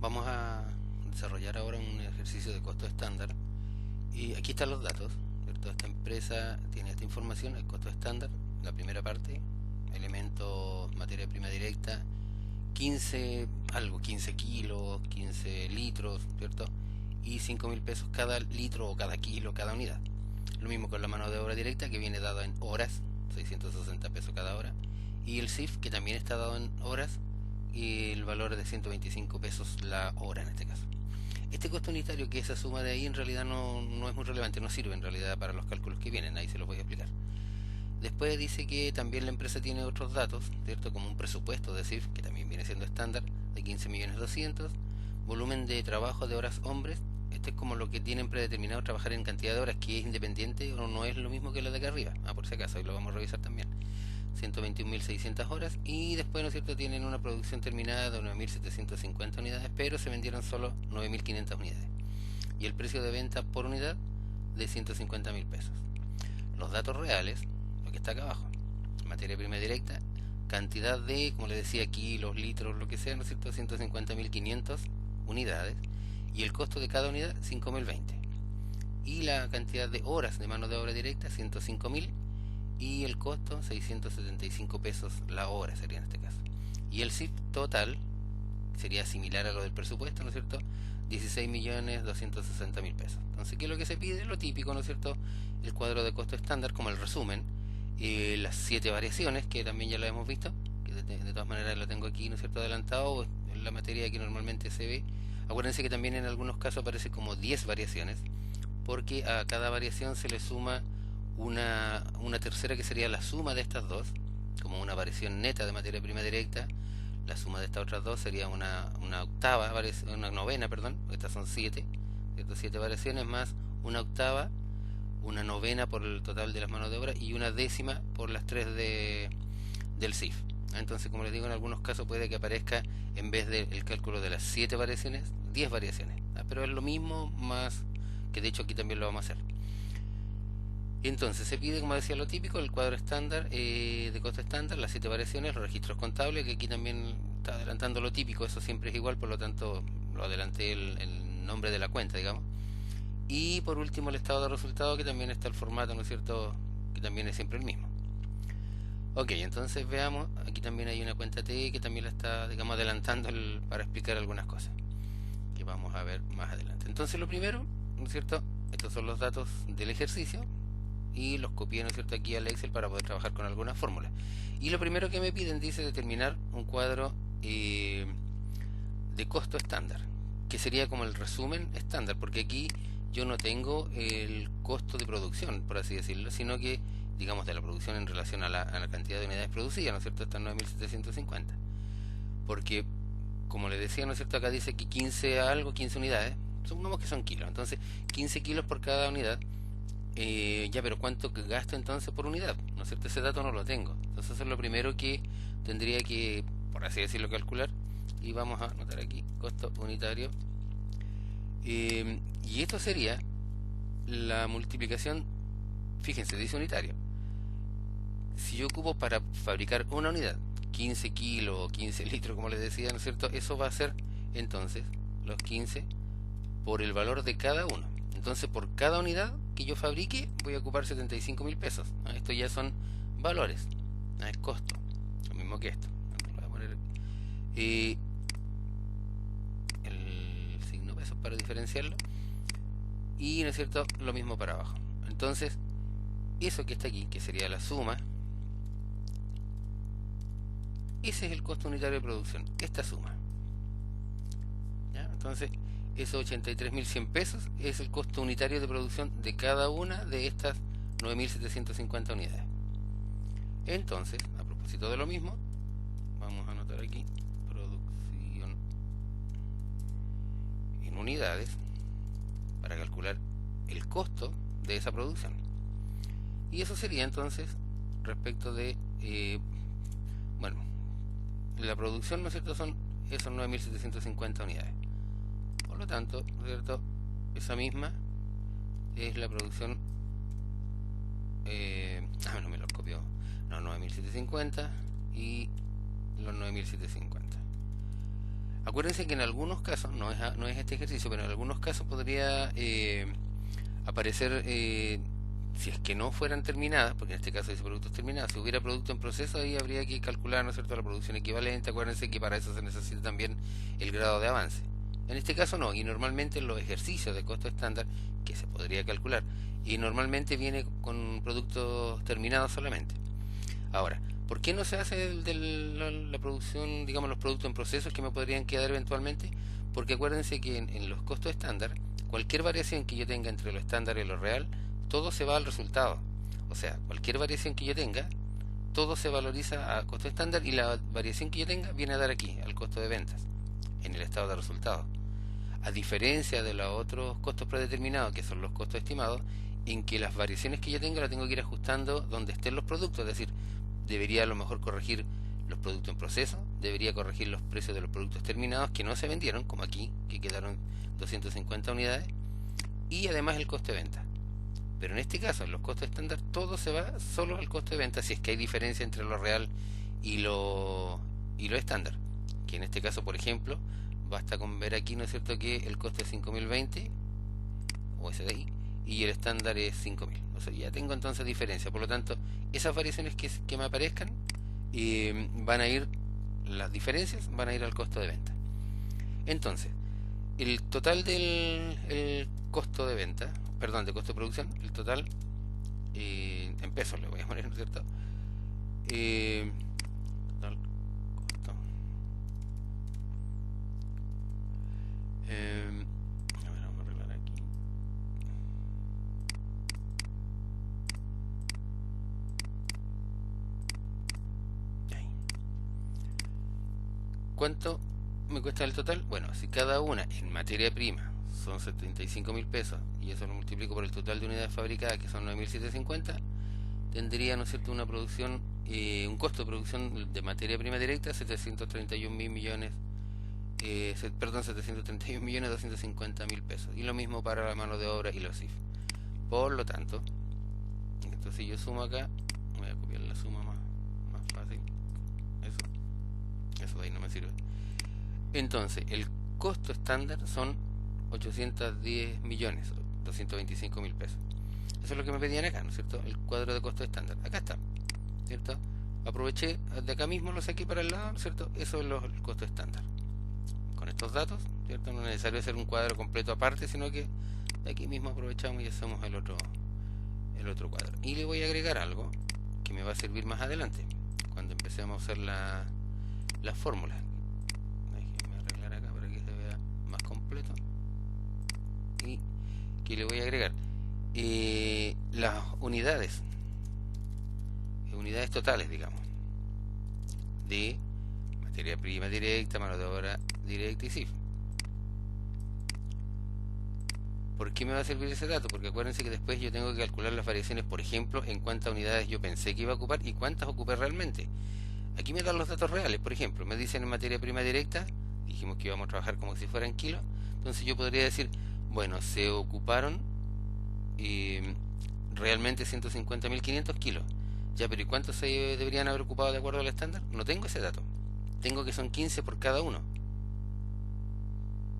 Vamos a desarrollar ahora un ejercicio de costo estándar y aquí están los datos, ¿cierto? Esta empresa tiene esta información, el costo estándar, la primera parte, elementos, materia prima directa, 15 kilos, 15 litros, ¿cierto? Y 5.000 pesos cada litro o cada kilo, cada unidad. Lo mismo con la mano de obra directa que viene dada en horas, 660 pesos cada hora, y el CIF que también está dado en horas y el valor es de 125 pesos la hora en este caso. Este costo unitario, que esa suma de ahí en realidad no es muy relevante, no sirve en realidad para los cálculos que vienen, ahí se los voy a explicar. Después dice que también la empresa tiene otros datos, ¿cierto? Como un presupuesto de CIF, que también viene siendo estándar, de 15.200.000, volumen de trabajo de horas hombres, este es como lo que tienen predeterminado trabajar en cantidad de horas, que es independiente o no es lo mismo que lo de acá arriba, por si acaso, ahí lo vamos a revisar también. 121.600 horas y después, ¿no es cierto?, tienen una producción terminada de 9.750 unidades, pero se vendieron solo 9.500 unidades. Y el precio de venta por unidad de 150.000 pesos. Los datos reales, lo que está acá abajo, materia prima directa, cantidad de, como le decía, kilos, litros, lo que sea, ¿no es cierto?, 150.500 unidades y el costo de cada unidad 5.020. Y la cantidad de horas de mano de obra directa 105.000 y el costo 675 pesos la hora sería en este caso. Y el CIF total sería similar a lo del presupuesto, ¿no es cierto? 16.260.000 pesos. Entonces, ¿qué es lo que se pide? Lo típico, ¿no es cierto? El cuadro de costo estándar como el resumen, las 7 variaciones, que también ya lo hemos visto, que de todas maneras lo tengo aquí, ¿no es cierto?, adelantado, en la materia que normalmente se ve. Acuérdense que también en algunos casos aparece como 10 variaciones, porque a cada variación se le suma una tercera que sería la suma de estas dos, como una variación neta de materia prima directa. La suma de estas otras dos sería una octava, una novena, perdón, estas son 7, 7 variaciones más una octava, una novena por el total de las manos de obra y una décima por las 3 del CIF. Entonces, como les digo, en algunos casos puede que aparezca, en vez del cálculo de las 7 variaciones, 10 variaciones. Pero es lo mismo, más que de hecho aquí también lo vamos a hacer. Entonces se pide, como decía, lo típico, el cuadro estándar, de costo estándar, las 7 variaciones, los registros contables, que aquí también está adelantando lo típico, eso siempre es igual, por lo tanto lo adelanté el nombre de la cuenta, digamos. Y por último el estado de resultado, que también está el formato, ¿no es cierto?, que también es siempre el mismo. Ok, entonces veamos, aquí también hay una cuenta T que también la está, digamos, adelantando para explicar algunas cosas que vamos a ver más adelante. Entonces lo primero, ¿no es cierto?, estos son los datos del ejercicio y los copié, ¿no es cierto?, aquí al Excel para poder trabajar con algunas fórmulas. Y lo primero que me piden, dice, determinar un cuadro de costo estándar, que sería como el resumen estándar, porque aquí yo no tengo el costo de producción, por así decirlo, sino que, digamos, de la producción en relación a la cantidad de unidades producidas, ¿no es cierto?, estas 9.750. Porque, como les decía, ¿no es cierto?, acá dice que 15 algo, 15 unidades, supongamos que son kilos, entonces 15 kilos por cada unidad. Ya, pero ¿cuánto gasto entonces por unidad? ¿No es cierto? Ese dato no lo tengo. Entonces eso es lo primero que tendría que, por así decirlo, calcular. Y vamos a anotar aquí, costo unitario. Y esto sería la multiplicación, fíjense, dice unitario. Si yo ocupo para fabricar una unidad 15 kilos o 15 litros, como les decía, ¿no es cierto? Eso va a ser entonces los 15 por el valor de cada uno. Entonces, por cada unidad que yo fabrique, voy a ocupar 75.000 pesos. Esto ya son valores, es costo, lo mismo que esto. Voy a poner el signo pesos para diferenciarlo. Y, ¿no es cierto?, lo mismo para abajo. Entonces, eso que está aquí, que sería la suma, ese es el costo unitario de producción, esta suma. ¿Ya? Entonces, esos 83.100 pesos es el costo unitario de producción de cada una de estas 9.750 unidades. Entonces, a propósito de lo mismo, vamos a anotar aquí producción en unidades para calcular el costo de esa producción. Y eso sería entonces respecto de, bueno, la producción, ¿no es cierto?, son esos 9.750 unidades. Por lo tanto, ¿no es cierto?, esa misma es la producción. No me lo copió. No, 9.750 y los 9.750. Acuérdense que en algunos casos, no es este ejercicio, pero en algunos casos podría aparecer, si es que no fueran terminadas, porque en este caso dice productos terminados, si hubiera producto en proceso, ahí habría que calcular, ¿no es cierto?, la producción equivalente. Acuérdense que para eso se necesita también el grado de avance. En este caso no, y normalmente los ejercicios de costo estándar, que se podría calcular, y normalmente viene con productos terminados solamente. Ahora, ¿por qué no se hace la producción, digamos, los productos en procesos que me podrían quedar eventualmente? Porque acuérdense que en los costos estándar, cualquier variación que yo tenga entre lo estándar y lo real, todo se va al resultado. O sea, cualquier variación que yo tenga, todo se valoriza a costo estándar, y la variación que yo tenga viene a dar aquí, al costo de ventas, en el estado de resultados. A diferencia de los otros costos predeterminados, que son los costos estimados, en que las variaciones que yo tenga las tengo que ir ajustando donde estén los productos. Es decir, debería a lo mejor corregir los productos en proceso, debería corregir los precios de los productos terminados que no se vendieron, como aquí, que quedaron 250 unidades, y además el coste de venta. Pero en este caso, en los costos estándar, todo se va solo al costo de venta, si es que hay diferencia entre lo real y lo estándar. Que en este caso, por ejemplo, basta con ver aquí, ¿no es cierto?, que el coste es 5020 USDI y el estándar es 5000. O sea, ya tengo entonces diferencia. Por lo tanto, esas variaciones que me aparezcan, van a ir, las diferencias van a ir al costo de venta. Entonces, el total del costo de venta, perdón, de costo de producción, el total, en pesos le voy a poner, ¿no es cierto? Total costo. A ver, vamos a arreglar aquí. Ahí. ¿Cuánto me cuesta el total? Bueno, si cada una en materia prima son 75.000 pesos y eso lo multiplico por el total de unidades fabricadas, que son 9.750, tendría, ¿no es cierto?, una producción, un costo de producción de materia prima directa, 731.000 millones, perdón, 731.250.000 pesos. Y lo mismo para la mano de obra y los CIF. Por lo tanto, entonces si yo sumo acá, voy a copiar la suma más fácil. Eso de ahí no me sirve. Entonces, el costo estándar son 810.225.000 pesos. Eso es lo que me pedían acá, ¿no es cierto? El cuadro de costo estándar. Acá está, ¿cierto? Aproveché, de acá mismo lo saqué para el lado, ¿no es cierto? Eso es el costo estándar. Con estos datos, ¿cierto? No es necesario hacer un cuadro completo aparte, sino que de aquí mismo aprovechamos y hacemos el otro cuadro. Y le voy a agregar algo que me va a servir más adelante, cuando empecemos a hacer las fórmulas. Déjenme arreglar acá para que se vea más completo. Y que le voy a agregar las unidades totales, digamos, de materia prima directa, mano de obra directa y CIF. ¿Por qué me va a servir ese dato? Porque acuérdense que después yo tengo que calcular las variaciones, por ejemplo, en cuántas unidades yo pensé que iba a ocupar y cuántas ocupé realmente. Aquí me dan los datos reales. Por ejemplo, me dicen en materia prima directa, dijimos que íbamos a trabajar como si fueran kilos, entonces yo podría decir, bueno, se ocuparon realmente 150.500 kilos. Ya, pero ¿y cuántos se deberían haber ocupado de acuerdo al estándar? No tengo ese dato. Tengo que son 15 por cada uno.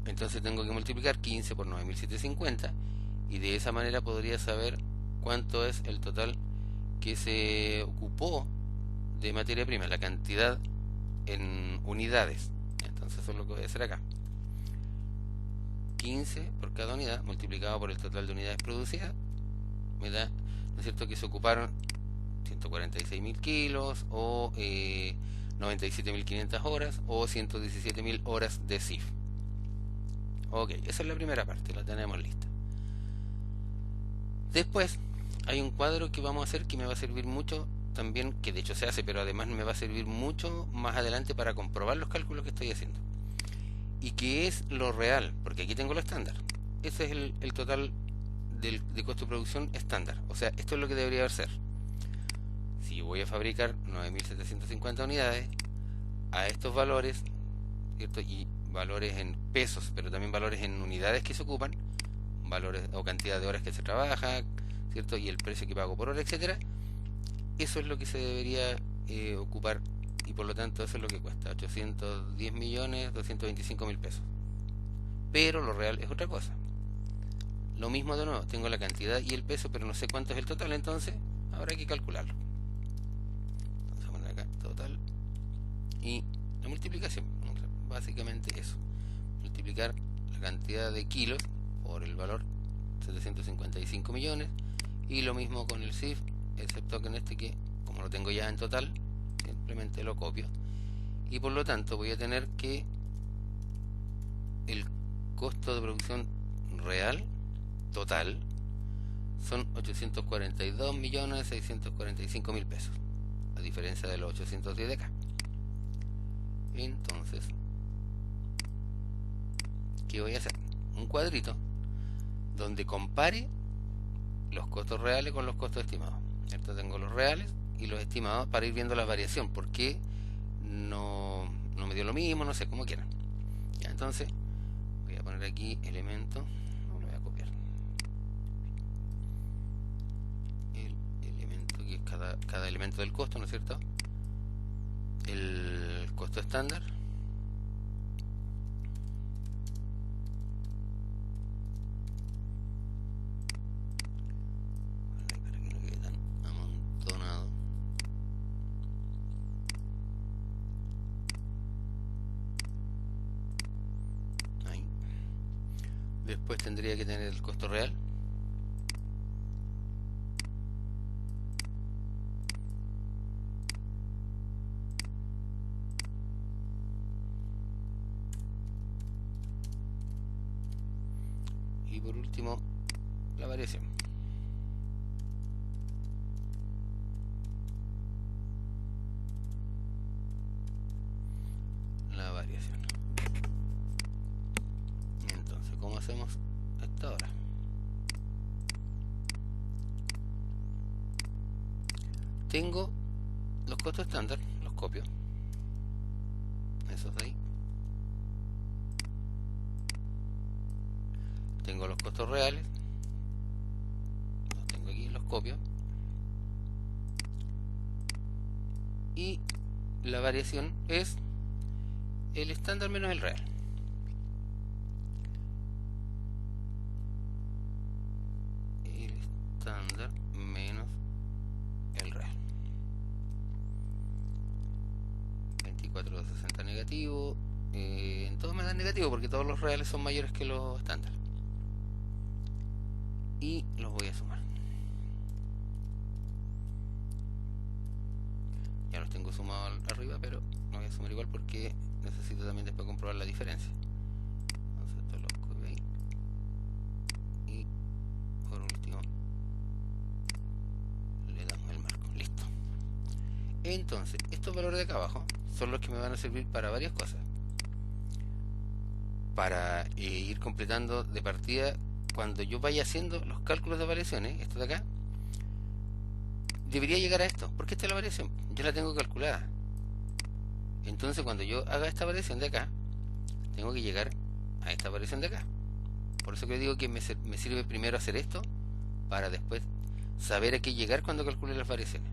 Entonces tengo que multiplicar 15 por 9.750 y de esa manera podría saber cuánto es el total que se ocupó de materia prima, la cantidad en unidades. Entonces eso es lo que voy a hacer acá. 15 por cada unidad multiplicado por el total de unidades producidas me da, ¿no es cierto?, que se ocuparon 146.000 kilos o 97.500 horas o 117.000 horas de CIF. Ok, esa es la primera parte, la tenemos lista. Después hay un cuadro que vamos a hacer que me va a servir mucho también, que de hecho se hace, pero además me va a servir mucho más adelante para comprobar los cálculos que estoy haciendo. Y que es lo real, porque aquí tengo lo estándar. Ese es el total de costo de producción estándar. O sea, esto es lo que debería ser. Si voy a fabricar 9.750 unidades a estos valores, ¿cierto? Y valores en pesos, pero también valores en unidades que se ocupan, valores o cantidad de horas que se trabaja, ¿cierto? Y el precio que pago por hora, etcétera. Eso es lo que se debería ocupar y por lo tanto eso es lo que cuesta, 810.225.000 pesos. Pero lo real es otra cosa. Lo mismo de nuevo, tengo la cantidad y el peso, pero no sé cuánto es el total, entonces habrá que calcularlo. Vamos a poner acá total y la multiplicación, básicamente eso, multiplicar la cantidad de kilos por el valor 755 millones, y lo mismo con el CIF, excepto que en este, que como lo tengo ya en total, simplemente lo copio, y por lo tanto voy a tener que el costo de producción real total son 842.645.000 pesos, a diferencia de los 810 de acá. Entonces, ¿qué voy a hacer? Un cuadrito donde compare los costos reales con los costos estimados, ¿cierto? Tengo los reales y los estimados para ir viendo la variación, porque no me dio lo mismo, no sé, como quieran. Ya, entonces voy a poner aquí elemento, no lo voy a copiar, el elemento que es cada elemento del costo, ¿no es cierto? El costo estándar, para que no quede tan amontonado. Ahí. Después tendría que tener el costo real, y por último la variación. La variación. Entonces, ¿cómo hacemos hasta ahora? Tengo los costos estándar, los copio, esos de ahí. Tengo los costos reales, los tengo aquí, los copio, y la variación es el estándar menos el real. El estándar menos el real. 24,60 negativo. En todo me da negativo porque todos los reales son mayores que los estándar. Y los voy a sumar. Ya los tengo sumados arriba, pero no voy a sumar igual porque necesito también después comprobar la diferencia. Entonces esto lo copio ahí. Y por último le damos el marco. Listo. Entonces, estos valores de acá abajo son los que me van a servir para varias cosas. Para ir completando de partida, cuando yo vaya haciendo los cálculos de variaciones, esto de acá, debería llegar a esto, porque esta es la variación, yo la tengo calculada. Entonces cuando yo haga esta variación de acá, tengo que llegar a esta variación de acá. Por eso que digo que me sirve primero hacer esto, para después saber a qué llegar cuando calcule las variaciones.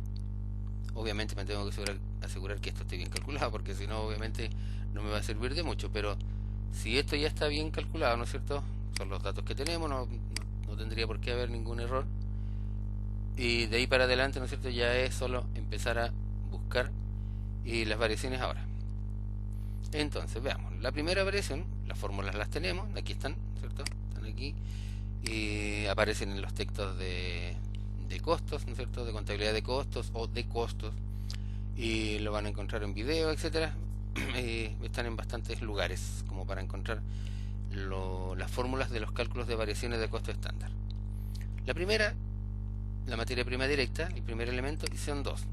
Obviamente me tengo que asegurar que esto esté bien calculado, porque si no, obviamente no me va a servir de mucho. Pero si esto ya está bien calculado, ¿no es cierto? Son los datos que tenemos, no tendría por qué haber ningún error. Y de ahí para adelante, ¿no es cierto? Ya es solo empezar a buscar las variaciones ahora. Entonces, veamos. La primera variación, las fórmulas las tenemos, aquí están, ¿cierto? Están aquí. Aparecen en los textos de costos, ¿no es cierto? De contabilidad de costos o de costos. Y lo van a encontrar en video, etcétera. Están en bastantes lugares como para encontrar las fórmulas de los cálculos de variaciones de costo estándar. La primera, la materia prima directa, el primer elemento, y son dos.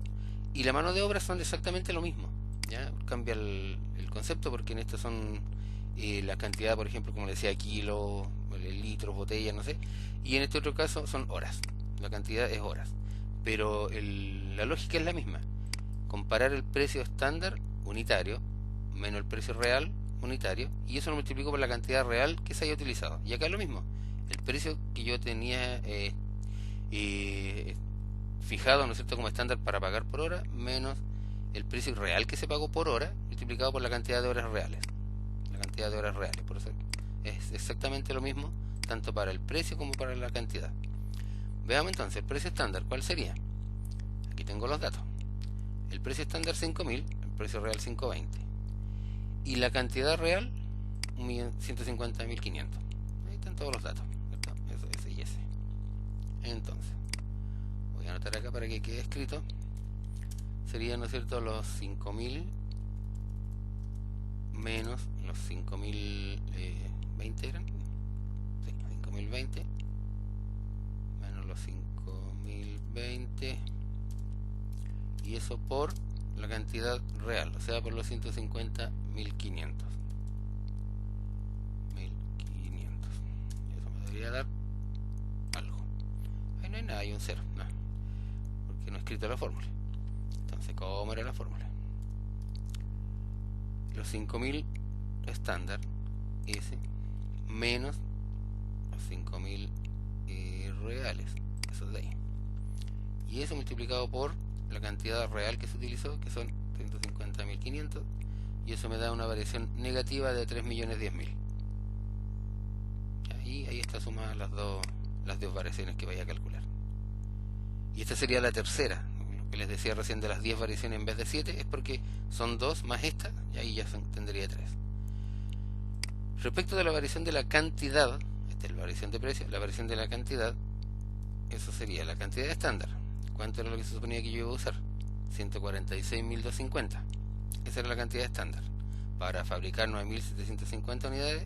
Y la mano de obra son exactamente lo mismo. ¿Ya? Cambia el concepto, porque en esto son la cantidad, por ejemplo, como le decía, kilo, litros, botella, no sé. Y en este otro caso son horas. La cantidad es horas. Pero la lógica es la misma. Comparar el precio estándar unitario menos el precio real unitario, y eso lo multiplico por la cantidad real que se haya utilizado. Y acá es lo mismo. El precio que yo tenía fijado, ¿no es cierto?, como estándar para pagar por hora, menos el precio real que se pagó por hora multiplicado por la cantidad de horas reales. La cantidad de horas reales, por eso es exactamente lo mismo tanto para el precio como para la cantidad. Veamos entonces el precio estándar. ¿Cuál sería? Aquí tengo los datos. El precio estándar 5.000, el precio real 520. Y la cantidad real 150.500. Ahí están todos los datos, ¿cierto? Eso, ese y ese. Entonces, voy a anotar acá para que quede escrito. Serían, ¿no es cierto?, los 5.000 menos los 5.020 eran. Sí, 5.020 menos los 5.020. Y eso por la cantidad real, o sea, por los 150.500. 1.500. Eso me debería dar algo. Ahí no hay nada, hay un cero, no, porque no he escrito la fórmula. Entonces, ¿cómo era la fórmula? Los 5.000 estándar, ese, menos los 5.000 reales, esos de ahí. Y eso multiplicado por la cantidad real que se utilizó, que son 150.500, y eso me da una variación negativa de 3.010.000. Y ahí está sumada las dos variaciones que vaya a calcular. Y esta sería la tercera. Lo que les decía recién de las 10 variaciones en vez de 7 es porque son 2 más esta, y ahí ya tendría 3. Respecto de la variación de la cantidad, esta es la variación de precio, la variación de la cantidad, eso sería la cantidad estándar. ¿Cuánto era lo que se suponía que yo iba a usar? 146.250. Esa era la cantidad estándar. Para fabricar 9.750 unidades,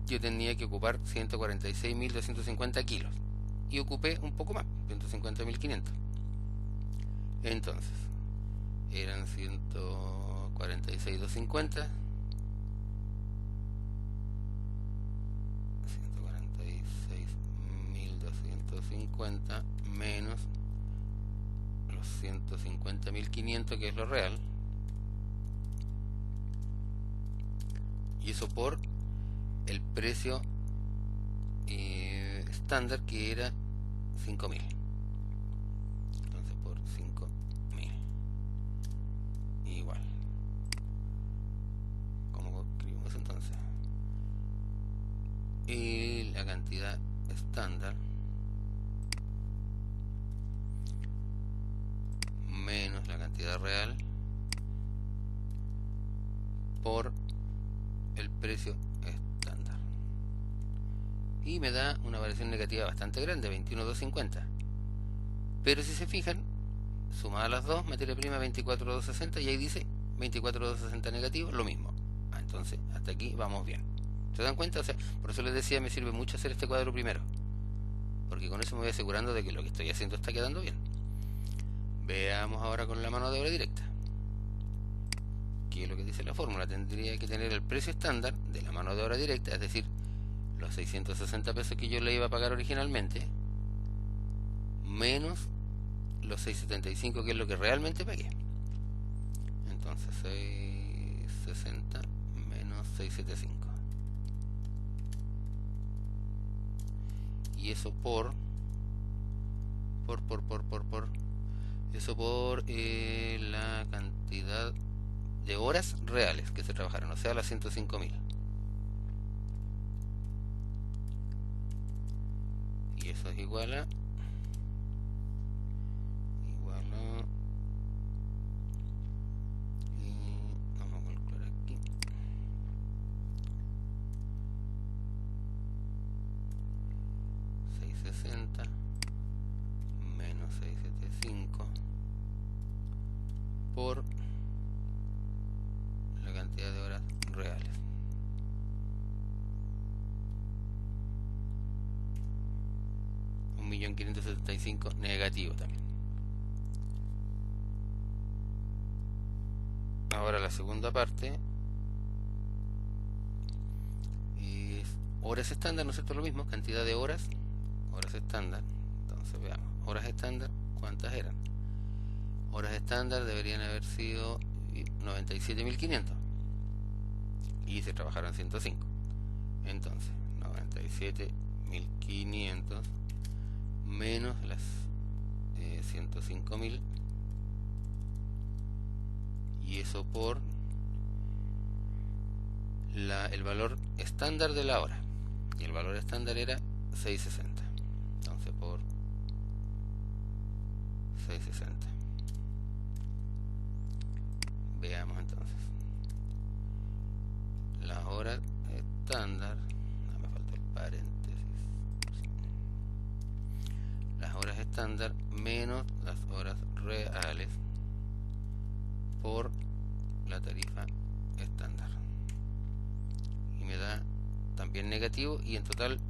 yo tenía que ocupar 146.250 kilos. Y ocupé un poco más, 150.500. Entonces, eran 146.250. 146.250 menos los 150.500, que es lo real. Y eso por el precio estándar, que era 5.000. Entonces por 5.000 igual. ¿Cómo escribimos entonces? Y la cantidad estándar menos la cantidad real por el precio estándar, y me da una variación negativa bastante grande, 21.250. Pero si se fijan, sumadas las dos, materia prima 24.260, y ahí dice 24.260 negativo, lo mismo. Entonces hasta aquí vamos bien. ¿Se dan cuenta? O sea, por eso les decía, me sirve mucho hacer este cuadro primero, porque con eso me voy asegurando de que lo que estoy haciendo está quedando bien. Veamos ahora con la mano de obra directa. ¿Qué es lo que dice la fórmula? Tendría que tener el precio estándar de la mano de obra directa, es decir, los 660 pesos que yo le iba a pagar originalmente, menos los 675, que es lo que realmente pagué. Entonces 660 menos 675. Y eso por la cantidad de horas reales que se trabajaron, o sea, las 105.000. Y eso es igual a y vamos a calcular aquí, 660 menos 675 por la cantidad de horas reales. $1.575.000 negativo también. Ahora la segunda parte es horas estándar, ¿no es cierto? Lo mismo, cantidad de horas estándar. Entonces veamos, horas estándar, ¿cuántas eran? Horas estándar deberían haber sido 97.500, y se trabajaron 105. Entonces 97.500 menos las 105.000 eso por el valor estándar de la hora, y el valor estándar era 660. Entonces por 660. Veamos entonces las horas estándar. Me falta el paréntesis. Las horas estándar menos las horas reales por la tarifa estándar, y me da también negativo, y en total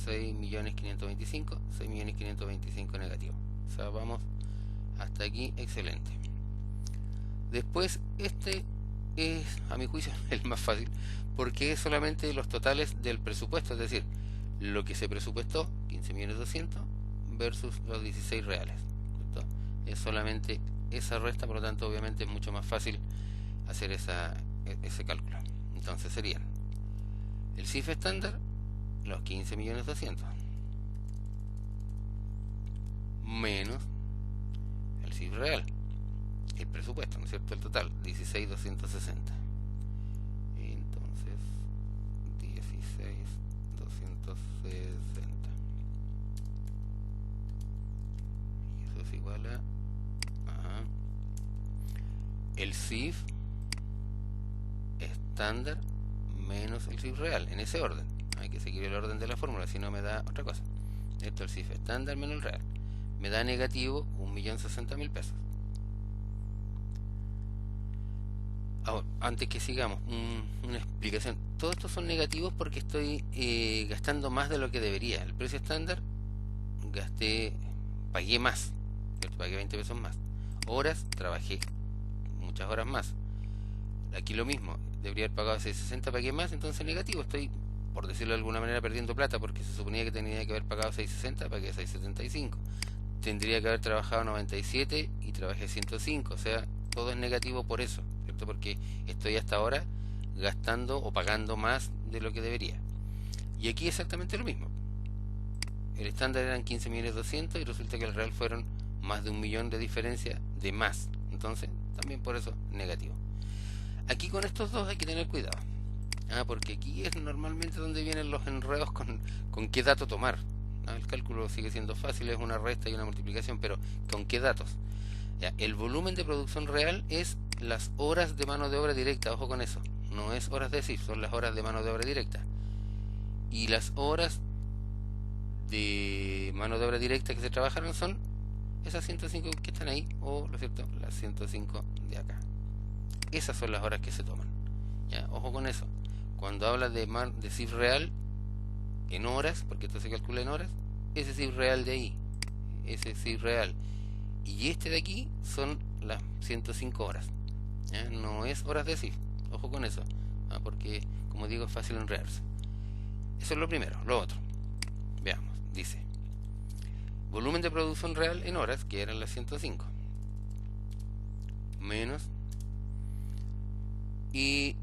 6.525.000 negativo. O sea, vamos hasta aquí, excelente. Después este es, a mi juicio, el más fácil, porque es solamente los totales del presupuesto, es decir, lo que se presupuestó, 15.200.000 versus los 16 reales, ¿cierto? Es solamente esa resta, por lo tanto obviamente es mucho más fácil hacer ese cálculo. Entonces serían el CIF estándar, los 15.200.000, menos el CIF real, el presupuesto, ¿no es cierto? El total, 16.260. Entonces 16.260, y eso es igual a el CIF estándar menos el CIF real, en ese orden. Hay que seguir el orden de la fórmula, si no me da otra cosa. Esto es el CIF estándar menos el real, me da negativo 1.060.000 pesos. Ahora, antes que sigamos, una explicación. Todos estos son negativos porque estoy gastando más de lo que debería. El precio estándar pagué más, ¿cierto? Pagué 20 pesos más. Horas, trabajé muchas horas más. Aquí lo mismo, debería haber pagado 660, pagué más, entonces negativo. Estoy, por decirlo de alguna manera, perdiendo plata, porque se suponía que tenía que haber pagado 660, pagué 675. Tendría que haber trabajado 97 y trabajé 105, o sea, todo es negativo por eso, ¿cierto? Porque estoy hasta ahora gastando o pagando más de lo que debería. Y aquí exactamente lo mismo. El estándar eran 15.200.000 y resulta que el real fueron más de 1.000.000 de diferencia de más. Entonces, también por eso negativo. Aquí con estos dos hay que tener cuidado, porque aquí es normalmente donde vienen los enredos con qué dato tomar. El cálculo sigue siendo fácil, es una resta y una multiplicación, pero ¿con qué datos? El volumen de producción real es las horas de mano de obra directa, ojo con eso, no es horas de CIF, son las horas de mano de obra directa. Y las horas de mano de obra directa que se trabajaron son esas 105 que están ahí, o, ¿no es cierto?, las 105 de acá. Esas son las horas que se toman. Ojo con eso. Cuando habla de CIF real en horas, porque esto se calcula en horas, ese CIF real de ahí, ese CIF real, y este de aquí son las 105 horas. No es horas de CIF, ojo con eso, porque como digo es fácil enredarse. Eso es lo primero. Lo otro, veamos, dice volumen de producción real en horas, que eran las 105, menos, y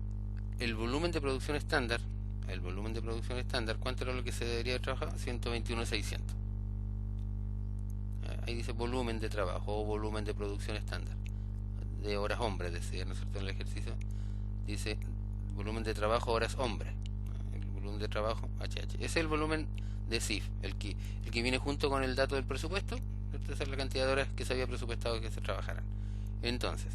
el volumen de producción estándar. El volumen de producción estándar, ¿cuánto era lo que se debería trabajar? 121.600. Ahí dice volumen de trabajo o volumen de producción estándar de horas hombre, decía, ¿no es cierto? En el ejercicio dice volumen de trabajo horas hombre. El volumen de trabajo HH. Ese es el volumen de CIF, el que viene junto con el dato del presupuesto. Esa es la cantidad de horas que se había presupuestado que se trabajaran. Entonces,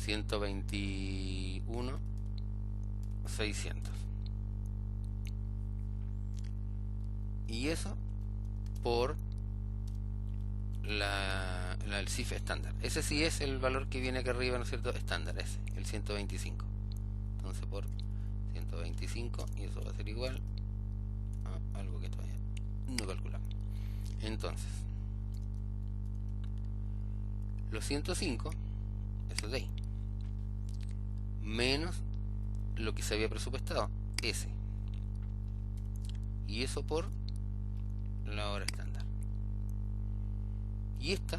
121.600. Y eso por el CIF estándar. Ese sí es el valor que viene acá arriba, ¿no es cierto? Estándar, ese, el 125. Entonces por 125, y eso va a ser igual a algo que todavía no calculamos. Entonces, los 105, eso de ahí, menos lo que se había presupuestado, ese. Y eso por la hora estándar. Y esta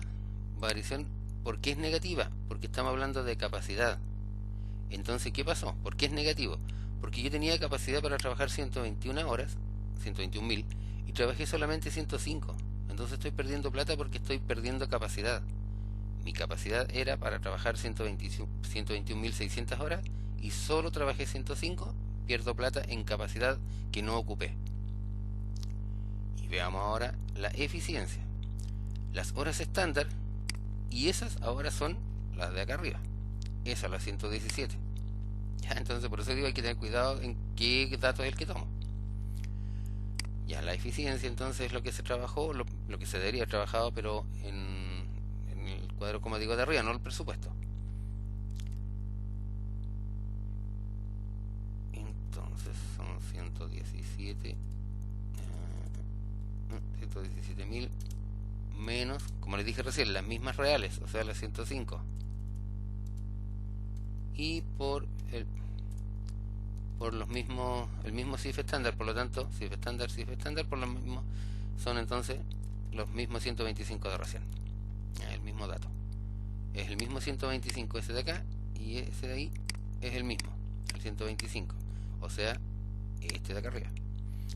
variación, ¿por qué es negativa? Porque estamos hablando de capacidad. Entonces, ¿qué pasó? ¿Por qué es negativo? Porque yo tenía capacidad para trabajar 121 horas, 121.000, y trabajé solamente 105. Entonces estoy perdiendo plata porque estoy perdiendo capacidad. mi capacidad era para trabajar 121.600 horas y solo trabajé 105, pierdo plata en capacidad que no ocupé. Y veamos ahora la eficiencia. Las horas estándar, y esas ahora son las de acá arriba. Esas las 117. Ya, entonces por eso digo, hay que tener cuidado en qué dato es el que tomo. Ya, la eficiencia entonces es lo que se trabajó, lo que se debería haber trabajado, pero en el cuadro, como digo, de arriba, no el presupuesto. Entonces son 117.000 menos, como les dije recién, las mismas reales, o sea, las 105. Y por los mismos, el mismo CIF estándar, por lo tanto, CIF estándar, por lo mismo, son entonces los mismos 125 de recién. El mismo dato. Es el mismo 125 ese de acá, y ese de ahí es el mismo, el 125. O sea, este de acá arriba.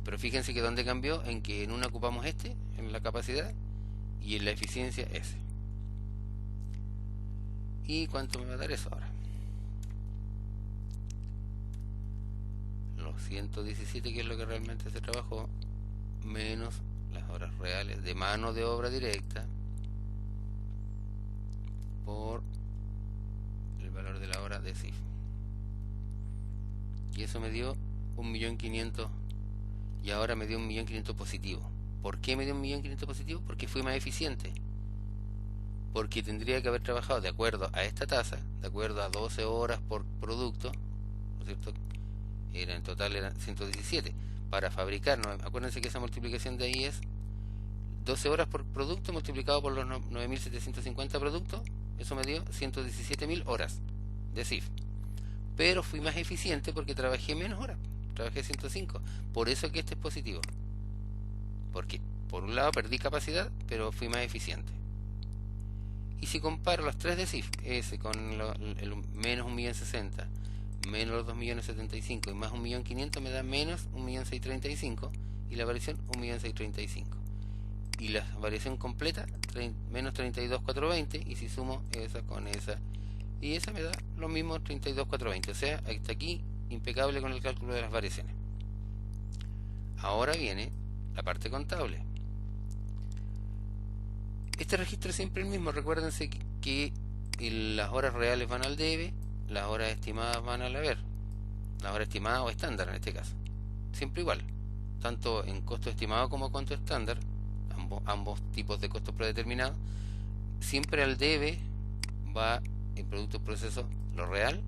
Pero fíjense que donde cambió, en que en una ocupamos este, en la capacidad, y en la eficiencia ese. ¿Y cuánto me va a dar eso ahora? Los 117, que es lo que realmente se trabajó, menos las horas reales de mano de obra directa por el valor de la hora de CIF. Y eso me dio 1.500.000, y ahora me dio 1.500.000 positivo. ¿Por qué me dio 1.500.000 positivo? Porque fui más eficiente. Porque tendría que haber trabajado de acuerdo a esta tasa, de acuerdo a 12 horas por producto, ¿no es cierto? En total eran 117. Para fabricar, ¿no? Acuérdense que esa multiplicación de ahí es 12 horas por producto multiplicado por los 9.750 productos. Eso me dio 117.000 horas de CIF. Pero fui más eficiente porque trabajé menos horas. Trabajé 105. Por eso que este es positivo. Porque por un lado perdí capacidad, pero fui más eficiente. Y si comparo los 3 de CIF, ese con el menos 1.060.000, menos los 2.075.000 y más 1.500.000, me da menos 1.635.000, y la variación 1.635.000. Y la variación completa menos 32.420, y si sumo esa con esa y esa me da lo mismo, 32.420. O sea, hasta aquí impecable con el cálculo de las variaciones. Ahora viene la parte contable. Este registro es siempre el mismo. Recuérdense que las horas reales van al debe, las horas estimadas van al haber. Las horas estimadas o estándar en este caso. Siempre igual. Tanto en costo estimado como costo estándar, ambos tipos de costos predeterminados, siempre al debe va el producto en proceso, lo real,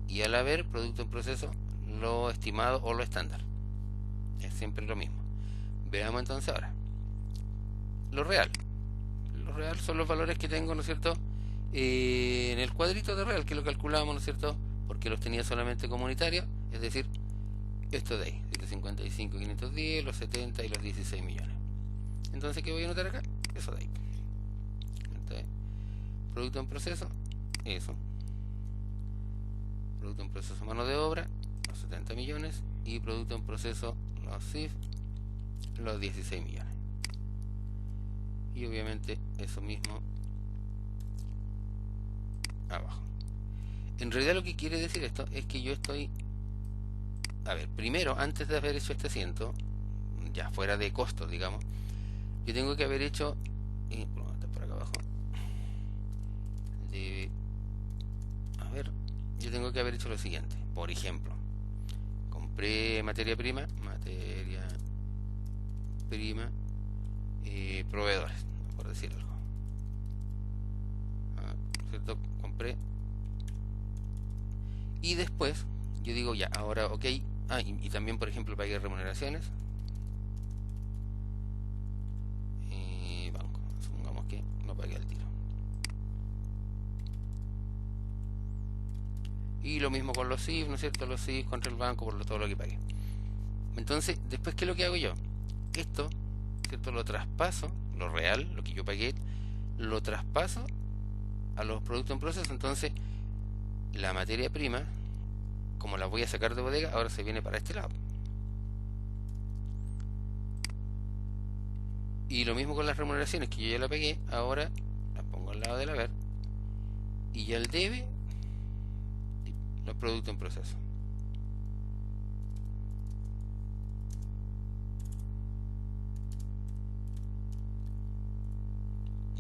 y al haber, producto en proceso, lo estimado o lo estándar. Es siempre lo mismo. Veamos entonces ahora. Lo real. Lo real son los valores que tengo, ¿no es cierto? En el cuadrito de real, que lo calculamos, ¿no es cierto? Porque los tenía solamente comunitarios, es decir, esto de ahí, 155, 510, los 70 y los 16 millones. Entonces, ¿qué voy a anotar acá? Eso de ahí. Entonces, producto en proceso, eso. Producto en proceso mano de obra, los 70 millones. Y producto en proceso, los CIF, los 16 millones. Y obviamente eso mismo abajo. En realidad lo que quiere decir esto es que yo estoy... A ver, primero, antes de haber hecho este asiento, ya fuera de costo, digamos, yo tengo que haber hecho... por acá abajo. A ver, yo tengo que haber hecho lo siguiente. Por ejemplo, compré materia prima, proveedores, por decir algo. ¿Cierto? Compré. Y después, yo digo ya, ahora ok. Y también, por ejemplo, pagué remuneraciones. Banco, supongamos que no pagué al tiro. Y lo mismo con los CIF, ¿no es cierto? Los CIF contra el banco por todo lo que pagué. Entonces, después, ¿qué es lo que hago yo? Esto, ¿cierto? Lo traspaso, lo real, lo que yo pagué, lo traspaso a los productos en proceso. Entonces, la materia prima, como la voy a sacar de bodega, ahora se viene para este lado. Y lo mismo con las remuneraciones, que yo ya la pagué, ahora las pongo al lado del haber, y ya el debe los productos en proceso.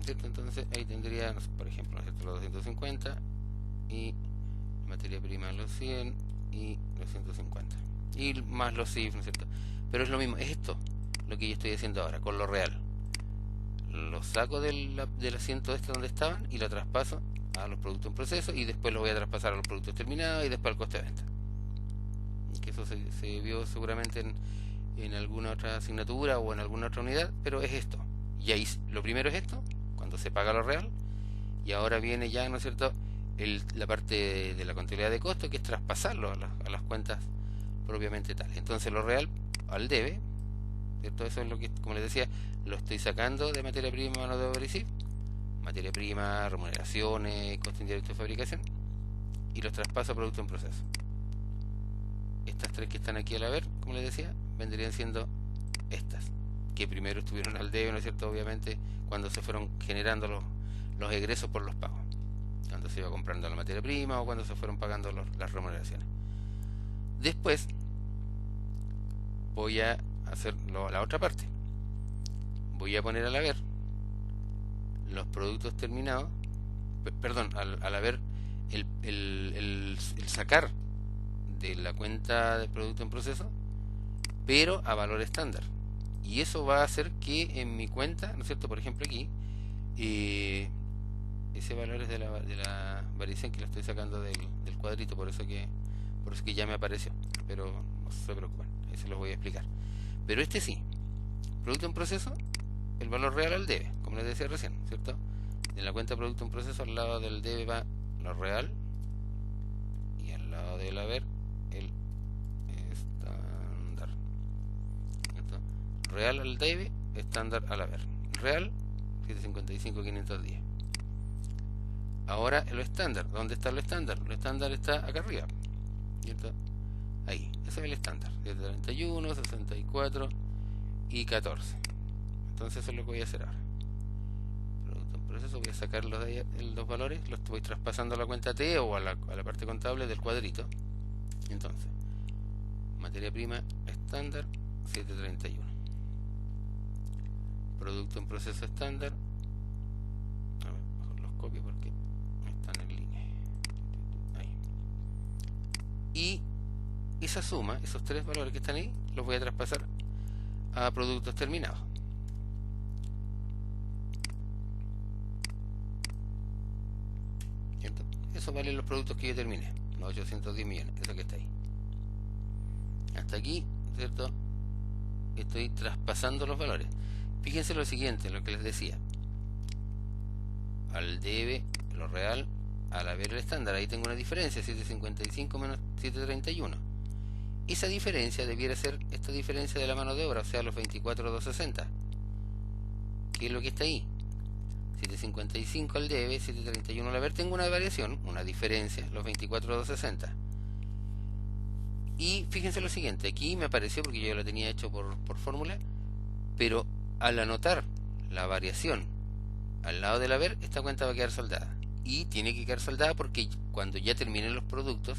¿Cierto? Entonces ahí tendría, no sé, por ejemplo, ¿no es cierto?, los 250 y materia prima los 100 y los 150 y más los CIF, ¿no es cierto? Pero es lo mismo, es esto lo que yo estoy haciendo ahora con lo real. Lo saco del asiento este donde estaban y lo traspaso a los productos en proceso, y después lo voy a traspasar a los productos terminados y después al coste de venta. Que eso se vio seguramente en alguna otra asignatura o en alguna otra unidad, pero es esto. Y ahí lo primero es esto, cuando se paga lo real, y ahora viene ya, ¿no es cierto?, la parte de la contabilidad de costo, que es traspasarlo a las cuentas propiamente tal. Entonces lo real al debe, ¿cierto? Eso es lo que, como les decía, lo estoy sacando de materia prima, mano de obra y sí, materia prima, remuneraciones, costo indirecto de fabricación, y los traspaso a producto en proceso. Estas tres que están aquí al haber, como les decía, vendrían siendo estas, que primero estuvieron al debe, ¿no es cierto?, obviamente, cuando se fueron generando los egresos por los pagos, cuando se iba comprando la materia prima o cuando se fueron pagando las remuneraciones. Después voy a hacer la otra parte. Voy a poner al haber los productos terminados, perdón, al haber el sacar de la cuenta de producto en proceso, pero a valor estándar. Y eso va a hacer que en mi cuenta, ¿no es cierto?, por ejemplo aquí, ese valor es de la variación que lo estoy sacando del cuadrito, por eso que ya me apareció, pero no se preocupen, eso lo voy a explicar. Pero este sí, producto en proceso, el valor real al debe, como les decía recién, ¿cierto? En la cuenta de producto en proceso, al lado del debe va lo real, y al lado del haber el estándar, ¿cierto? Real al debe, estándar al haber. Real 755.510. Ahora lo estándar, ¿dónde está lo estándar? Lo estándar está acá arriba, ¿cierto? Ahí, ese es el estándar, 31, 64 y 14. Entonces eso es lo que voy a hacer ahora. Producto en proceso, voy a sacar los valores, los voy traspasando a la cuenta T o a la parte contable del cuadrito. Entonces, materia prima estándar 731. Producto en proceso estándar. A ver, mejor los copio porque están en línea. Ahí. Y esa suma, esos tres valores que están ahí, los voy a traspasar a productos terminados. ¿Cierto? Eso valen los productos que yo terminé, los 810 millones, eso que está ahí. Hasta aquí, ¿cierto? Estoy traspasando los valores. Fíjense lo siguiente, lo que les decía. Al debe, lo real, al haber el estándar, ahí tengo una diferencia, 755 menos 731. Esa diferencia debiera ser esta diferencia de la mano de obra, o sea, los 24.260. ¿Qué es lo que está ahí? 755 al debe, 731 al haber. Tengo una variación, una diferencia, los 24.260. Y fíjense lo siguiente, aquí me apareció porque yo lo tenía hecho por fórmula, pero al anotar la variación al lado del haber, esta cuenta va a quedar saldada. Y tiene que quedar saldada porque cuando ya terminen los productos,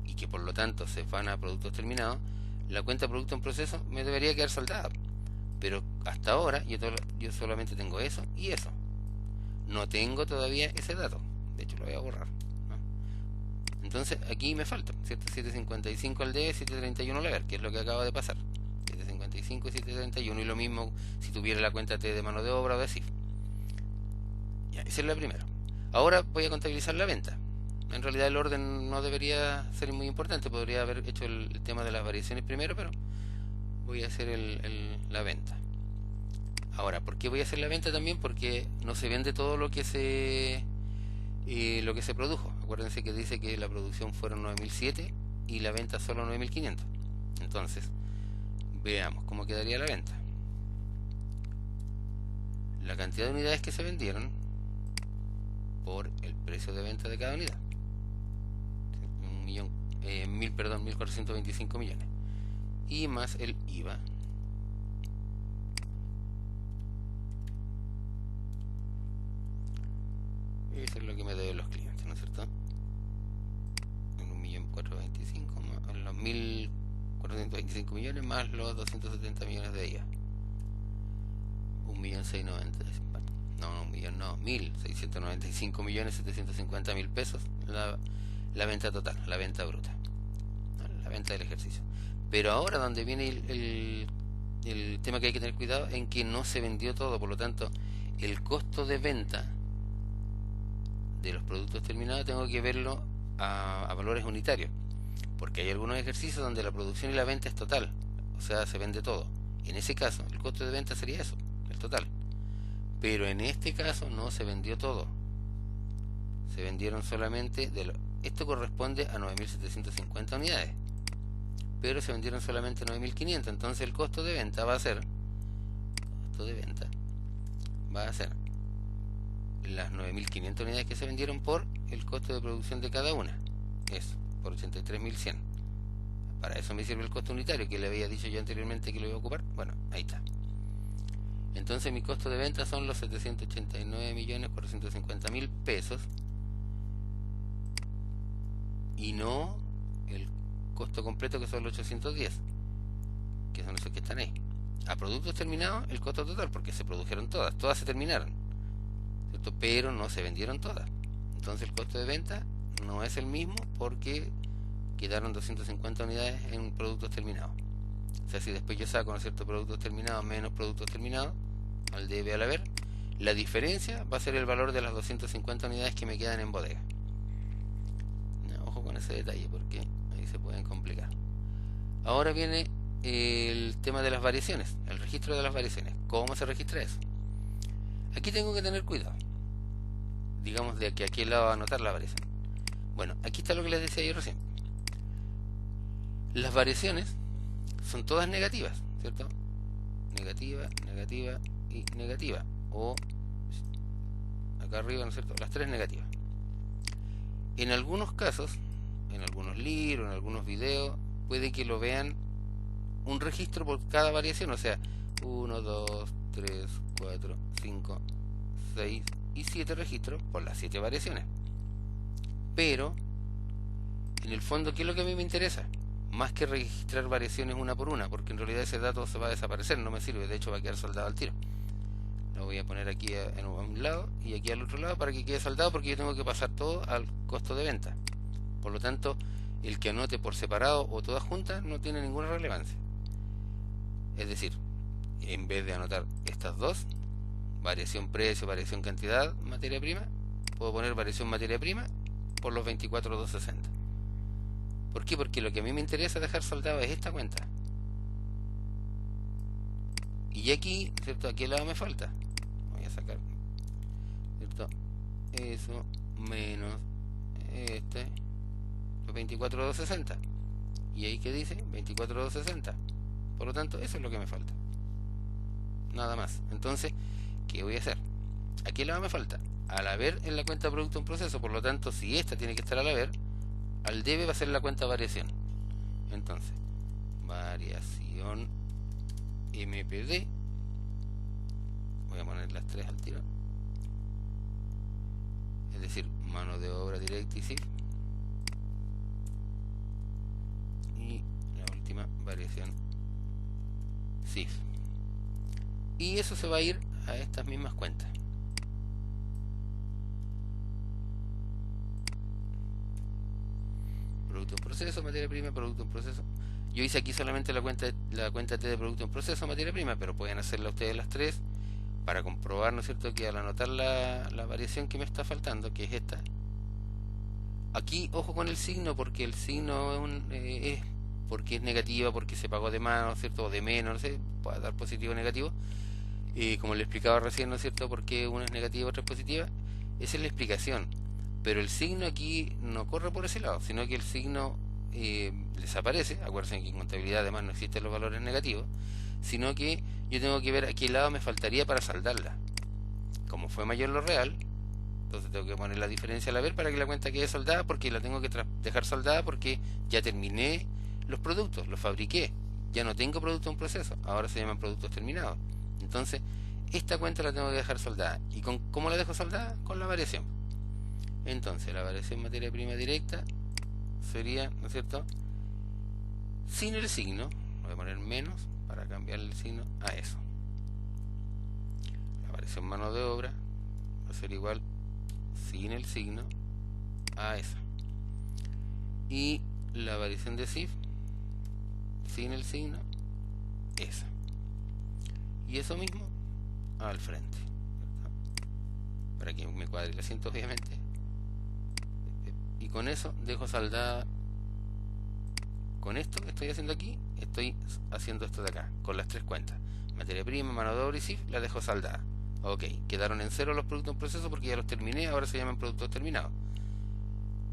y que por lo tanto se van a productos terminados, la cuenta producto en proceso me debería quedar saldada. Pero hasta ahora yo solamente tengo eso y eso. No tengo todavía ese dato. De hecho lo voy a borrar, ¿no? Entonces aquí me falta, ¿cierto? 755 al debe, 731 al haber, que es lo que acaba de pasar. 755 y 731, y lo mismo si tuviera la cuenta T de mano de obra o de CIF. Ya, esa es la primera. Ahora voy a contabilizar la venta. En realidad el orden no debería ser muy importante, podría haber hecho el tema de las variaciones primero, pero voy a hacer la venta. Ahora, ¿por qué voy a hacer la venta también? Porque no se vende todo lo que se produjo. Acuérdense que dice que la producción fueron 9.007 y la venta solo 9.500. Entonces, veamos cómo quedaría la venta. La cantidad de unidades que se vendieron por el precio de venta de cada unidad. 1.425 millones. Y más el IVA. Eso es lo que me deben los clientes, ¿no es cierto? En 1.425.000 más los 1.425 millones más los 270 millones de ella. 1.690.000. No, 1.000.000 no, 1.695.750.000 pesos la venta total, la venta bruta, ¿no? La venta del ejercicio. Pero ahora donde viene el tema que hay que tener cuidado en que no se vendió todo, por lo tanto el costo de venta de los productos terminados tengo que verlo a valores unitarios, porque hay algunos ejercicios donde la producción y la venta es total, o sea, se vende todo. En ese caso el costo de venta sería eso, el total. Pero en este caso no se vendió todo, se vendieron solamente esto corresponde a 9.750 unidades, pero se vendieron solamente 9.500. Entonces el costo de venta va a ser las 9.500 unidades que se vendieron por el costo de producción de cada una, eso, por 83.100. Para eso me sirve el costo unitario que le había dicho yo anteriormente que lo iba a ocupar. Bueno, ahí está. Entonces mi costo de venta son los 789.450.000 pesos y no el costo completo, que son los 810, que son esos que están ahí. A productos terminados el costo total, porque se produjeron todas se terminaron, ¿cierto? Pero no se vendieron todas. Entonces el costo de venta no es el mismo porque quedaron 250 unidades en productos terminados. O sea, si después yo saco, ¿no es cierto?, productos terminados menos productos terminados, al debe al haber, la diferencia va a ser el valor de las 250 unidades que me quedan en bodega. No, ojo con ese detalle porque ahí se pueden complicar. Ahora viene el tema de las variaciones, el registro de las variaciones. ¿Cómo se registra eso? Aquí tengo que tener cuidado. Digamos de que aquí al lado anotar la variación. Bueno, aquí está lo que les decía yo recién. Las variaciones son todas negativas, ¿cierto? Negativa, negativa y negativa. O acá arriba, ¿no es cierto?, las tres negativas. En algunos casos, en algunos libros, en algunos videos, puede que lo vean un registro por cada variación, o sea, 1, 2, 3, 4, 5, 6 y 7 registros por las 7 variaciones. Pero, en el fondo, ¿qué es lo que a mí me interesa? Más que registrar variaciones una por una, porque en realidad ese dato se va a desaparecer, no me sirve, de hecho va a quedar soldado al tiro. Lo voy a poner aquí a un lado y aquí al otro lado para que quede soldado, porque yo tengo que pasar todo al costo de venta. Por lo tanto, el que anote por separado o todas juntas no tiene ninguna relevancia. Es decir, en vez de anotar estas dos, variación precio, variación cantidad, materia prima, puedo poner variación materia prima por los 24.260. ¿Por qué? Porque lo que a mí me interesa dejar soldado es esta cuenta. Y aquí, ¿cierto?, aquí al lado me falta. Voy a sacar, ¿cierto?, eso menos los 24.260. Y ahí que dice 24.260. Por lo tanto, eso es lo que me falta. Nada más. Entonces, ¿qué voy a hacer? Aquí al lado me falta al haber en la cuenta producto en proceso. Por lo tanto, si esta tiene que estar al haber, al debe va a ser la cuenta variación. Entonces, variación MPD, voy a poner las tres al tiro, es decir, mano de obra directa y CIF, y la última variación CIF, y eso se va a ir a estas mismas cuentas. Producto en proceso, materia prima, producto en proceso. Yo hice aquí solamente la cuenta T de producto en proceso, materia prima, pero pueden hacerla ustedes las tres para comprobar, ¿no es cierto?, que al anotar la variación que me está faltando, que es esta, aquí ojo con el signo, porque el signo es porque es negativa, porque se pagó de más, ¿no es cierto?, o de menos, no sé, puede dar positivo o negativo, como le explicaba recién, ¿no es cierto?, porque una es negativa y otra es positiva. Esa es la explicación, pero el signo aquí no corre por ese lado, sino que el signo desaparece. Acuérdense que en contabilidad además no existen los valores negativos, sino que yo tengo que ver a qué lado me faltaría para saldarla. Como fue mayor lo real, entonces tengo que poner la diferencia al haber para que la cuenta quede soldada, porque la tengo que dejar soldada porque ya terminé los productos, los fabriqué, ya no tengo producto en proceso, ahora se llaman productos terminados. Entonces esta cuenta la tengo que dejar soldada. ¿Y cómo la dejo soldada? Con la variación. Entonces la variación materia prima directa sería, ¿no es cierto?, sin el signo. Voy a poner menos para cambiar el signo a eso. La variación mano de obra va a ser igual sin el signo a esa. Y la variación de CIF sin el signo esa. Y eso mismo al frente, ¿verdad? Para que me cuadre el asiento, obviamente. Y con eso dejo saldada. Con esto que estoy haciendo aquí, estoy haciendo esto de acá, con las tres cuentas. Materia prima, mano de obra y CIF, la dejo saldada. Ok, quedaron en cero los productos en proceso porque ya los terminé, ahora se llaman productos terminados.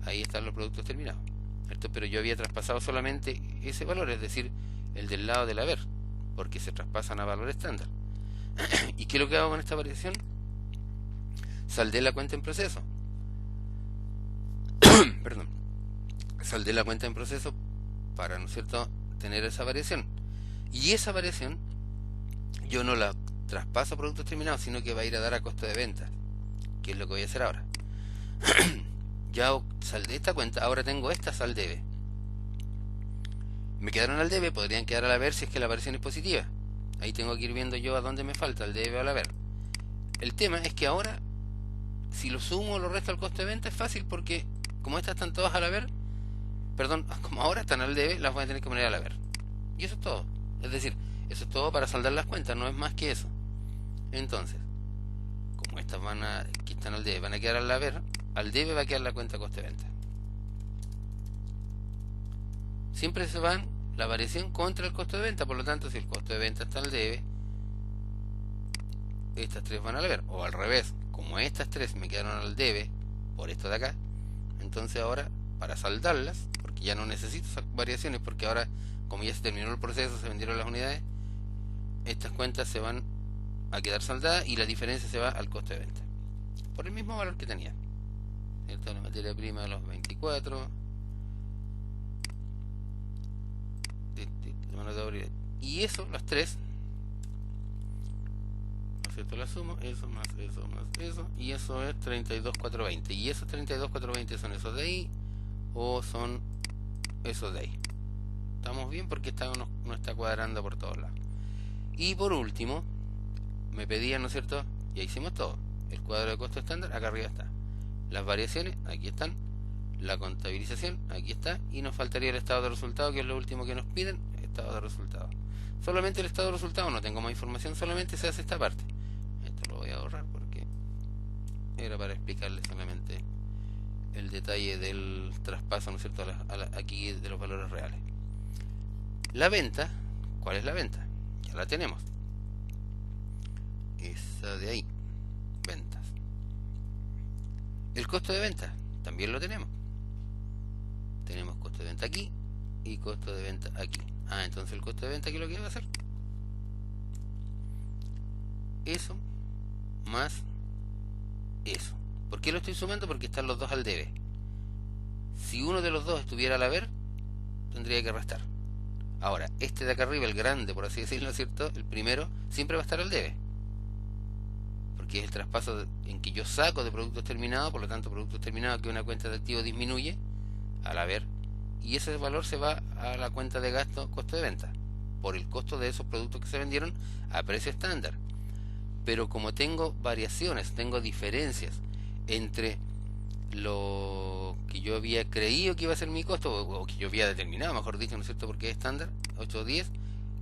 Ahí están los productos terminados. Pero yo había traspasado solamente ese valor, es decir, el del lado del haber, porque se traspasan a valor estándar. ¿Y qué es lo que hago con esta variación? Saldé la cuenta en proceso. Perdón. Saldé la cuenta en proceso para, ¿no es cierto?, tener esa variación. Y esa variación yo no la traspaso a productos terminados, sino que va a ir a dar a costo de venta, que es lo que voy a hacer ahora. Ya saldé esta cuenta, ahora tengo estas al debe. Me quedaron al debe, podrían quedar al haber si es que la variación es positiva. Ahí tengo que ir viendo yo a dónde me falta, al debe o al haber. El tema es que ahora, si lo sumo o lo resto al costo de venta, es fácil porque como estas están todas al haber, perdón, como ahora están al debe, las voy a tener que poner al haber. Y eso es todo. Es decir, eso es todo para saldar las cuentas, no es más que eso. Entonces, como estas que están al debe, van a quedar al haber, al debe va a quedar la cuenta coste de venta. Siempre se van la variación contra el costo de venta, por lo tanto, si el costo de venta está al debe, estas tres van al haber, o al revés, como estas tres me quedaron al debe por esto de acá, entonces ahora, para saldarlas, porque ya no necesito esas variaciones, porque ahora, como ya se terminó el proceso, se vendieron las unidades, estas cuentas se van a quedar saldadas y la diferencia se va al costo de venta, por el mismo valor que tenía, ¿cierto? La materia prima de los 24, y eso, las tres, ¿no es cierto? La sumo, eso más eso más eso, y eso es 32.420. Y esos 32.420 son esos de ahí, o son esos de ahí. Estamos bien porque no está cuadrando por todos lados. Y por último, me pedían, ¿no es cierto? Ya hicimos todo. El cuadro de costo estándar, acá arriba está. Las variaciones, aquí están. La contabilización, aquí está. Y nos faltaría el estado de resultado, que es lo último que nos piden. Estado de resultado. Solamente el estado de resultado, no tengo más información, solamente se hace esta parte. Esto lo voy a ahorrar porque era para explicarles solamente el detalle del traspaso, ¿no es cierto?, aquí de los valores reales. La venta, ¿cuál es la venta? Ya la tenemos. Esa de ahí, ventas. El costo de venta, también lo tenemos. Tenemos costo de venta aquí y costo de venta aquí. Entonces el costo de venta, ¿qué es lo que va a hacer? Eso más eso. ¿Por qué lo estoy sumando? Porque están los dos al debe. Si uno de los dos estuviera al haber, tendría que restar. Ahora, este de acá arriba, el grande, por así decirlo, ¿cierto? El primero, siempre va a estar al debe. Porque es el traspaso en que yo saco de productos terminados, por lo tanto, productos terminados que una cuenta de activo disminuye al haber. Y ese valor se va a la cuenta de gasto, costo de venta, por el costo de esos productos que se vendieron a precio estándar. Pero como tengo variaciones, tengo diferencias entre lo que yo había creído que iba a ser mi costo, o que yo había determinado, mejor dicho, ¿no es cierto?, porque es estándar, 8.10,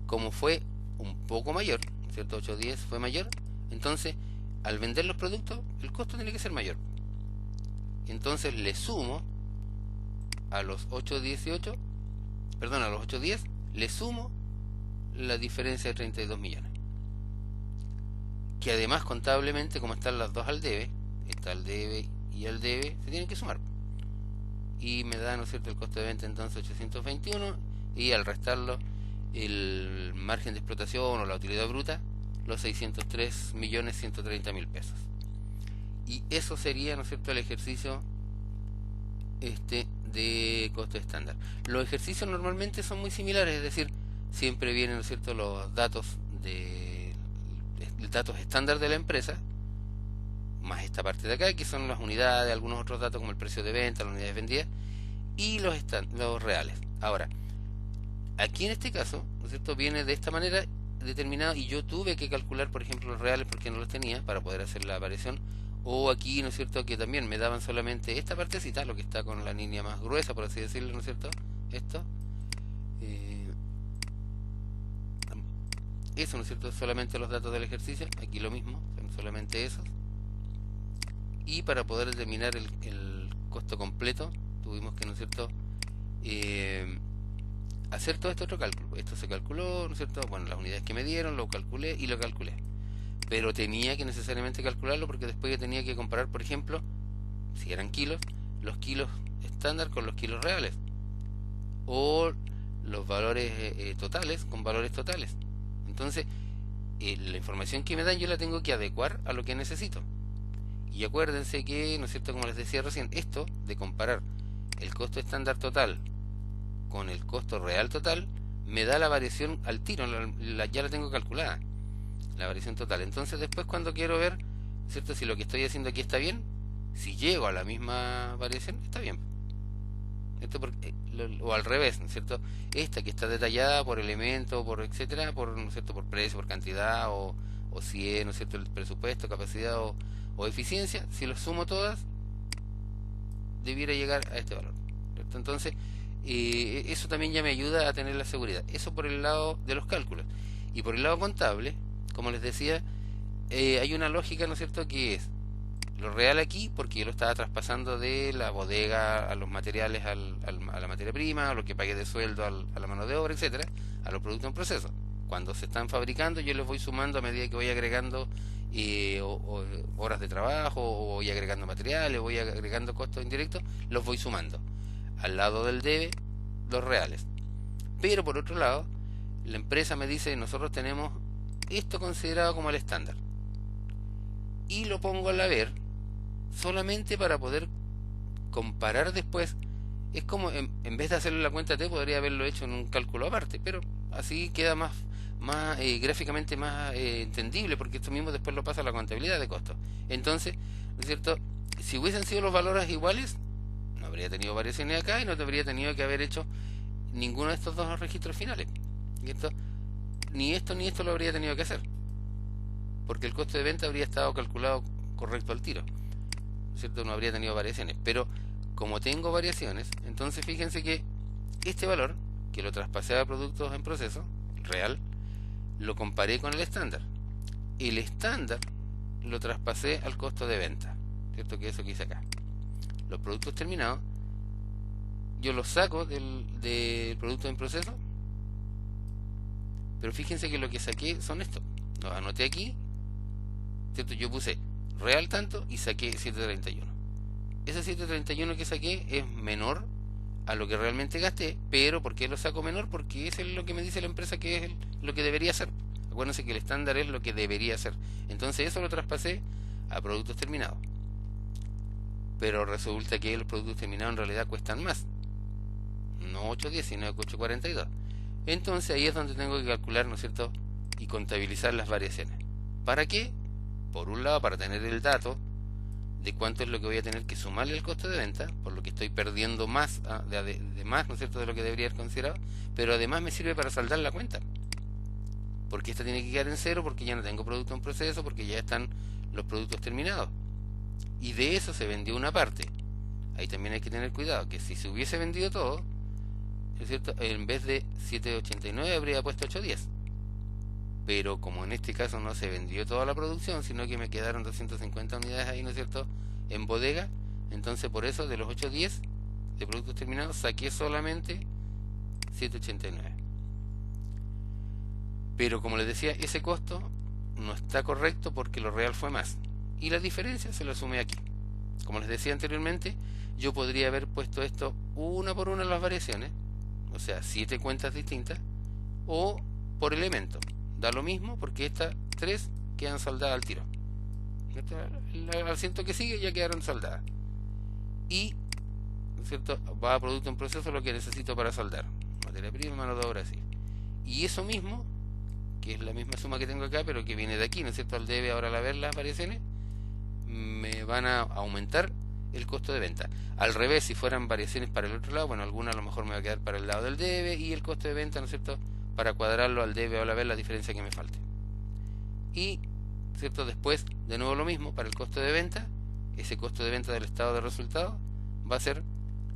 como fue un poco mayor, ¿no es cierto?, 8.10 fue mayor, entonces, al vender los productos, el costo tiene que ser mayor. Entonces le sumo a los 8.18, perdón, a los 8.10, le sumo la diferencia de 32 millones. Que además contablemente, como están las dos al debe, está el debe y el debe, se tienen que sumar. Y me da, ¿no es cierto?, el costo de venta entonces 821, y al restarlo el margen de explotación o la utilidad bruta, los 603.130.000 pesos. Y eso sería, ¿no es cierto?, el ejercicio de costo estándar. Los ejercicios normalmente son muy similares, es decir, siempre vienen, ¿no es cierto?, los datos estándar de la empresa, más esta parte de acá, que son las unidades, algunos otros datos como el precio de venta, las unidades vendidas, y los reales. Ahora, aquí en este caso, ¿no es cierto?, viene de esta manera determinado, y yo tuve que calcular, por ejemplo, los reales porque no los tenía para poder hacer la variación. O aquí, ¿no es cierto?, que también me daban solamente esta partecita, lo que está con la línea más gruesa, por así decirlo, ¿no es cierto? Esto. Eh, Eso, ¿no es cierto?, solamente los datos del ejercicio. Aquí lo mismo, son solamente esos. Y para poder determinar el costo completo, tuvimos que, ¿no es cierto?, eh, hacer todo este otro cálculo. Esto se calculó, ¿no es cierto? Bueno, las unidades que me dieron, lo calculé y lo calculé. Pero tenía que necesariamente calcularlo porque después yo tenía que comparar, por ejemplo, si eran kilos, los kilos estándar con los kilos reales. O los valores totales con valores totales. Entonces, la información que me dan yo la tengo que adecuar a lo que necesito. Y acuérdense que, ¿no es cierto?, como les decía recién, esto de comparar el costo estándar total con el costo real total, me da la variación al tiro, ya la tengo calculada, la variación total. Entonces después cuando quiero ver, ¿cierto?, si lo que estoy haciendo aquí está bien, si llego a la misma variación, está bien. O al revés, ¿no es cierto? Esta que está detallada por elemento, por etcétera, por, ¿no es cierto?, por precio, por cantidad, o si es, ¿no es cierto?, el presupuesto, capacidad o eficiencia, si lo sumo todas, debiera llegar a este valor, ¿cierto? Entonces, eso también ya me ayuda a tener la seguridad. Eso por el lado de los cálculos. Y por el lado contable, como les decía, hay una lógica, ¿no es cierto?, que es lo real aquí, porque yo lo estaba traspasando de la bodega a los materiales, a la materia prima, a lo que pagué de sueldo, a la mano de obra, etcétera, a los productos en proceso. Cuando se están fabricando, yo les voy sumando a medida que voy agregando horas de trabajo, o voy agregando materiales, voy agregando costos indirectos, los voy sumando. Al lado del debe, los reales. Pero por otro lado, la empresa me dice, nosotros tenemos esto considerado como el estándar. Y lo pongo al haber solamente para poder comparar después. Es como, en vez de hacerlo en la cuenta T, podría haberlo hecho en un cálculo aparte, pero así queda más gráficamente más entendible, porque esto mismo después lo pasa a la contabilidad de costos. Entonces, ¿no es cierto?, si hubiesen sido los valores iguales, no habría tenido variaciones acá y no te habría tenido que haber hecho ninguno de estos dos registros finales. ¿Cierto? Ni esto lo habría tenido que hacer, porque el costo de venta habría estado calculado correcto al tiro, ¿cierto? No habría tenido variaciones. Pero como tengo variaciones, entonces fíjense que este valor, que lo traspasé a productos en proceso, real, lo comparé con el estándar. El estándar lo traspasé al costo de venta, ¿cierto?, que es eso que hice acá. Los productos terminados, yo los saco del producto en proceso, pero fíjense que lo que saqué son estos. Los anoté aquí, ¿cierto? Yo puse real tanto y saqué 731. Ese 731 que saqué es menor a lo que realmente gasté, pero ¿por qué lo saco menor? Porque eso es lo que me dice la empresa que es lo que debería ser. Acuérdense que el estándar es lo que debería ser. Entonces eso lo traspasé a productos terminados. Pero resulta que los productos terminados en realidad cuestan más. No 8.10, sino 8.42. Entonces ahí es donde tengo que calcular, ¿no es cierto?, y contabilizar las variaciones. ¿Para qué? Por un lado, para tener el dato de cuánto es lo que voy a tener que sumarle al costo de venta, por lo que estoy perdiendo más de más, ¿no es cierto?, de lo que debería haber considerado, pero además me sirve para saldar la cuenta, porque esta tiene que quedar en cero, porque ya no tengo producto en proceso, porque ya están los productos terminados, y de eso se vendió una parte. Ahí también hay que tener cuidado, que si se hubiese vendido todo, ¿es cierto?, en vez de 7.89 habría puesto 8.10, pero como en este caso no se vendió toda la producción, sino que me quedaron 250 unidades ahí, ¿no es cierto?, en bodega, entonces por eso de los 8.10 de productos terminados saqué solamente 7.89. Pero como les decía, ese costo no está correcto porque lo real fue más, y la diferencia se lo sumé aquí. Como les decía anteriormente, yo podría haber puesto esto una por una las variaciones, o sea, 7 cuentas distintas, o por elemento. Da lo mismo porque estas 3 quedan saldadas al tiro. Al asiento que sigue ya quedaron saldadas. Y, ¿cierto?, va a producto en proceso lo que necesito para saldar. Materia prima, mano de obra, así. Y eso mismo, que es la misma suma que tengo acá, pero que viene de aquí, ¿no es cierto?, al debe ahora al haber las variaciones, me van a aumentar el costo de venta. Al revés, si fueran variaciones para el otro lado, bueno, alguna a lo mejor me va a quedar para el lado del debe y el costo de venta, ¿no es cierto?, para cuadrarlo al debe o a la vez la diferencia que me falte. Y, ¿cierto?, después, de nuevo lo mismo, para el costo de venta, ese costo de venta del estado de resultado va a ser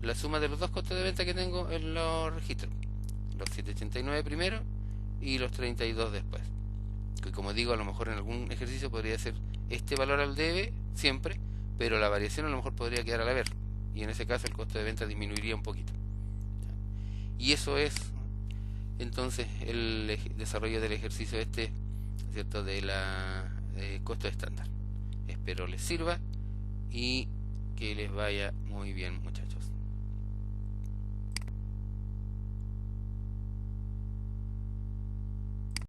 la suma de los dos costos de venta que tengo en los registros, los 789 primero y los 32 después. Que como digo, a lo mejor en algún ejercicio podría ser este valor al debe siempre, pero la variación a lo mejor podría quedar al haber, y en ese caso el costo de venta disminuiría un poquito. Y eso es entonces el desarrollo del ejercicio este, ¿cierto?, de la costo estándar. Espero les sirva y que les vaya muy bien, muchachos.